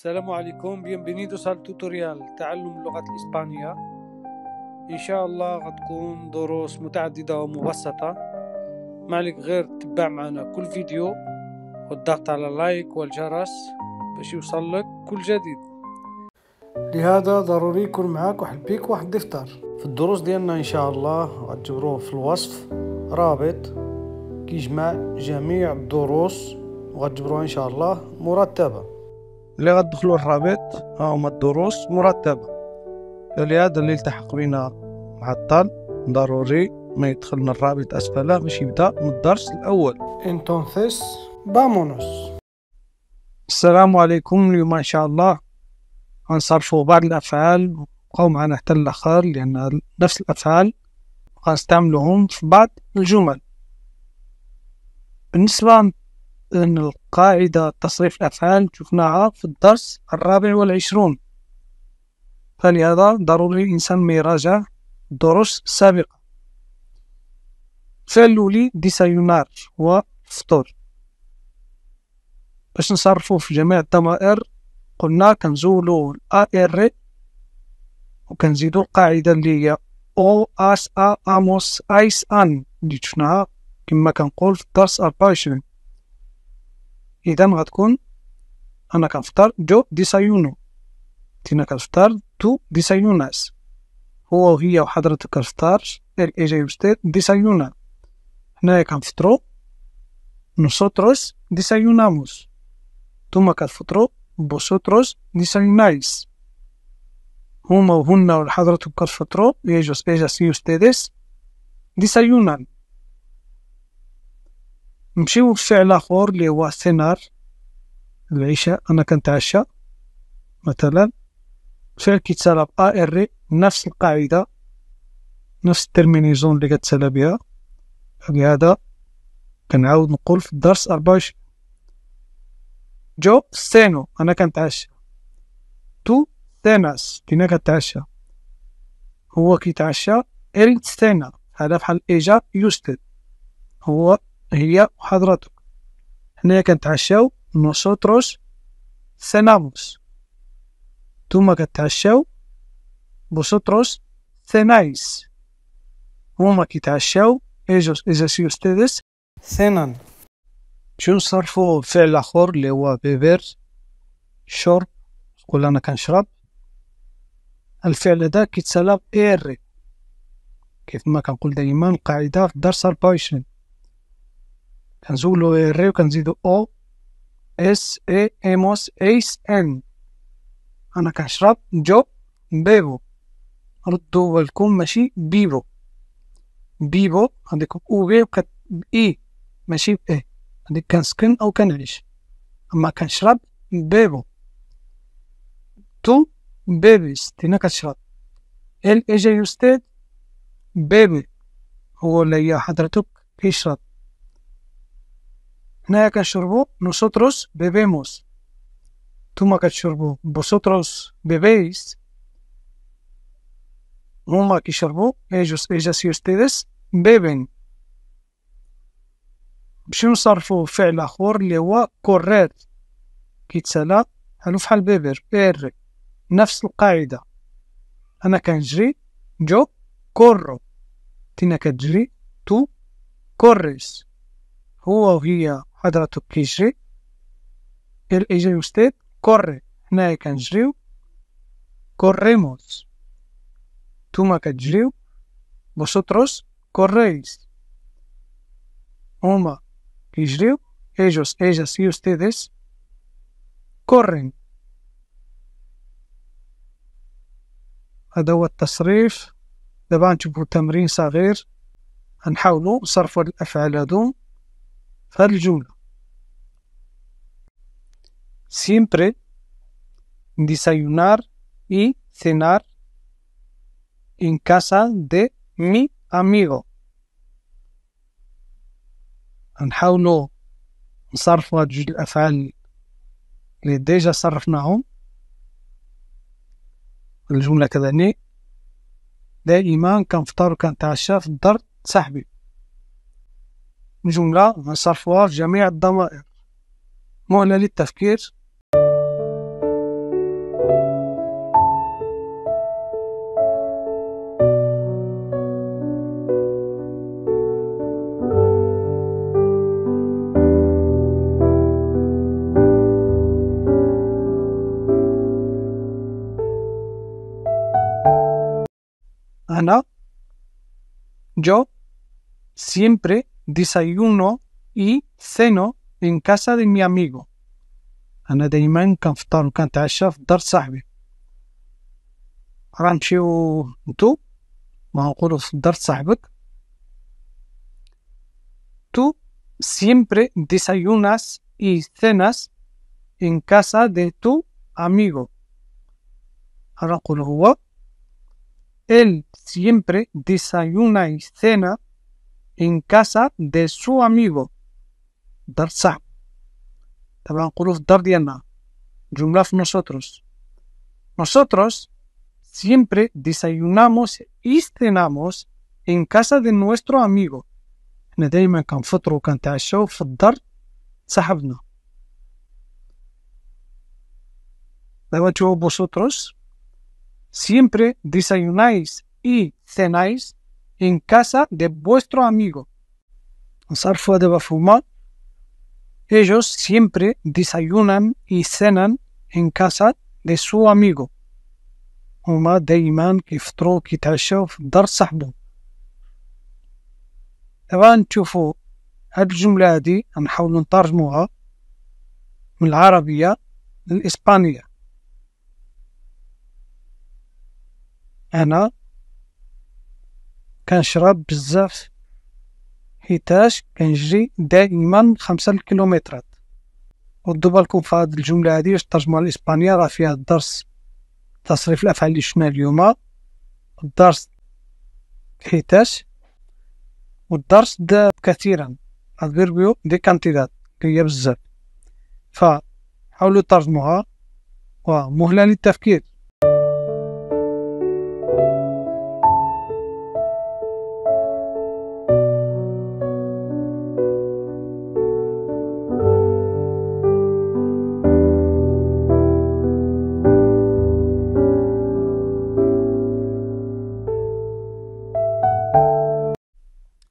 السلام عليكم. bienvenidos al tutorial تعلم اللغة الإسبانية. إن شاء الله غتكون دروس متعددة ومبسطة، ما عليك غير تتبع معنا كل فيديو والضغط على لايك والجرس باش يوصلك كل جديد. لهذا ضروري يكون معاك واحد البيك واحد الدفتر. في الدروس ديالنا إن شاء الله غتجبروه في الوصف رابط كيجمع جميع الدروس وغتجبروها إن شاء الله مرتبة. اللي غتدخلوا الرابط ها هما الدروس مرتبة، فلهذا اللي يلتحق بنا معطل ضروري ما يدخلنا الرابط أسفله باش يبدأ من الدرس الأول. Entonces vámonos. السلام عليكم. اليوم إن شاء الله غنصرفوا بعض الأفعال وبقاو معنا حتى الآخر، لأن نفس الأفعال غنستعملوهم في بعض الجمل. بالنسبة أن القاعدة تصريف الأفعال شفناها في الدرس 24، فلهذا ضروري الإنسان يراجع الدروس السابقة. الفعل الأولي ديسايونار هو فطور. باش نصرفوه في جميع الضمائر قلنا كنزولو AR وكنزيدو القاعدة اللي هي O AS A AMOS AIS AN اللي شفناها كما كنقول في الدرس 24. إذا غتكون أنا كنفطر جو ديسايونو، تينا كنفطر تو ديسايوناس، هو وهي وحضرتك كنفطر ella y usted desayunan. حنايا كنفطرو nosotros desayunamos، نتوما كتفطرو vosotros desayunáis. هما وهن وحضرتك كتفطرو ellos ellas y ustedes desayunan. نمشيو للفعل آخر اللي هو سينار، العشاء. أنا كنتعشى مثلا، فعل كيتسالى ب AR نفس القاعدة نفس الترمينيزون اللي كتسالى بها، لهذا كنعاود نقول في الدرس 24. جو سينو أنا كنتعشى، تو سيناس تينا كتعشى، هو كيتعشى إل سينا، هذا بحال إيجا يوستد، هو هي وحضرتك. حنايا كنتعشاو nosotros cenamos، نتوما كتعشاو vosotros cenáis، هما كيتعشاو ellos ellas y ustedes cenan. شنو نصرفو فعل آخر اللي هو بيبر شرب، نقول أنا كنشرب. الفعل هذا كيتسالى ب إير كيف ما كنقول دايما القاعدة في الدرس 24، كنزولو إير وكنزيدو أو اس اي اموس ايس ان. انا كنشرب جو بيبو، ردوا بالكم ماشي بيبو، بيبو هذيك او بي اي ماشي باي، هذيك كنسكن او كنعيش، اما كنشرب بيبو. تو بيبيس تينا كتشرب، ال اجا يوستيد بيبي، هو اللي هي حضرتك كيشرب. حنايا كنشربو nosotros bebemos، نتوما كتشربو vosotros bebéis، هما كيشربو ellos ellas y ustedes beben. باش نصرفو فعل آخر اللي هو كورير، كيتسالى بحالو فحال بيبر إير نفس القاعدة. أنا كنجري جو كورو، تينا كتجري تو كوريس، هو وهي حضرتك كيجري el ella y usted corre، حنايا كنجريو corremos، نتوما كتجريو vosotros corréis، هما كيجريو ellos ellas y ustedes corren. هذا هو التصريف. دابا نشوفو تمرين صغير غنحاولو نصرفو هاد الأفعال هادو في هاد الجملة. Siempre desayunar y cenar en casa de mi amigo. غنحاولو نصرفو هاد جوج الأفعال اللي ديجا صرفناهم. الجملة كذلك دائما كنفطر وكنتعشى في دار صاحبي. الجملة غنصرفوها في جميع الضمائر. مهلة للتفكير. أنا yo siempre desayuno y ceno en casa de mi amigo. أنا دايما كنفطر وكنتعشى في دار صاحبي. غنمشيو نتو وغنقولو في دار صاحبك. Tú siempre desayunas y cenas en casa de tu amigo. غنقولو هو él siempre desayuna y cena en casa de su amigo. دار صاحب. دابا نقولو في الدار ديالنا. جملة في nosotros. Nosotros siempre desayunamos y cenamos en casa de nuestro amigo. حنا دايما كنفطرو وكنتعشاو في الدار صاحبنا. دابا نشوفو vosotros siempre desayunáis y cenáis en casa de vuestro amigo. نصرفوها دابا فهما. Ellos siempre desayunan y cenan en casa de su amigo. هما دايما كيفطرو وكيتعشاو في دار صاحبهم. دابا نشوفو هاد الجملة هادي غنحاولو نترجموها من العربية للإسبانية. أنا كنشرب بزاف حيتاش كنجري دائما 5 كيلومترات. ودوا بالكم في هاد الجملة هادي باش ترجموها للإسبانية راه فيها الدرس تصريف الأفعال اللي شفنا اليوم، الدرس حيتاش، والدرس كثيرا adverbio de cantidad هي بزاف. فحاولوا ترجموها ومهلة للتفكير.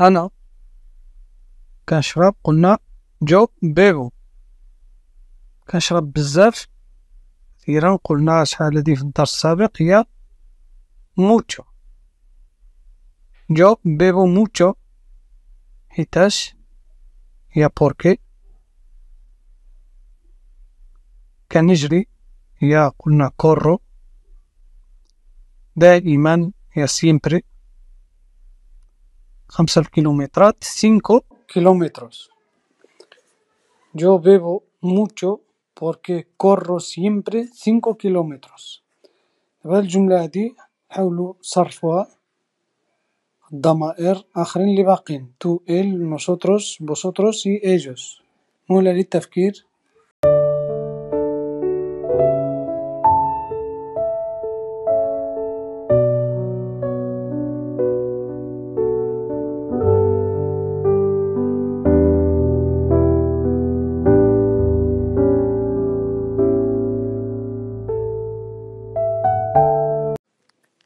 أنا كنشرب، قلنا جو بيغو، كنشرب بزاف كثيرا، قلنا شحال هادي في الدرس السابق هي موتشو. جو بيغو موتشو حيتاش هي بوركي. كنجري هي قلنا كورو. دائما هي سيمبري. 5 كيلومترات 5 kilómetros. Yo bebo mucho porque corro siempre 5 kilómetros. هذه الجملة هذه حاولوا صرفوها الضمائر آخرين اللي باقين tú, él, nosotros, vosotros y ellos. مهلة للتفكير.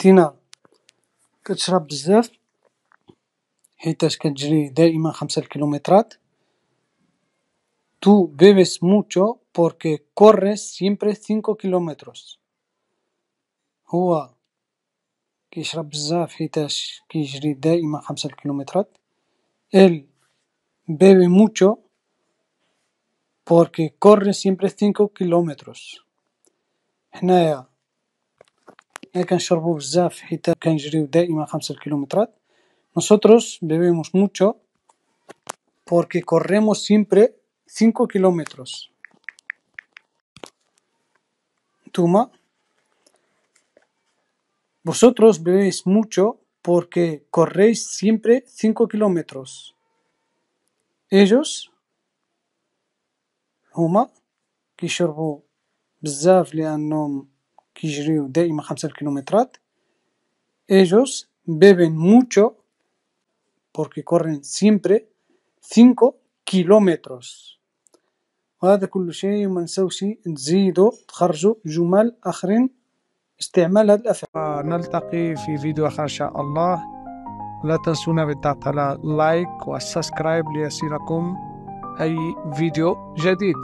تينا كتشرب بزاف حيتاش كتجري دائما 5 كيلومترات. Tú bebes mucho porque corres siempre 5 kilómetros. هو كيشرب بزاف حيتاش كيجري دائما 5 كيلومترات. Él bebe mucho porque corre siempre 5 kilómetros. حنايا كنشربو بزاف حيت كنجريو دائما 5 كيلومترات. Nosotros bebemos mucho porque corremos siempre 5 kilómetros. Tuma. Vosotros bebéis mucho porque corréis siempre 5 kilómetros. Ellos هما كيشربوا بزاف لأنهم كيجريو دائما 5 كيلومترات. Ellos beben mucho porque corren siempre 5 kilómetros. وهذا كل شيء. وما نساوش تزيدوا تخرجوا جمل آخرين استعمال هذه الأفعال. نلتقي في فيديو آخر إن شاء الله. لا تنسونا بالضغط على لايك والسبسكرايب ليصلكم أي فيديو جديد.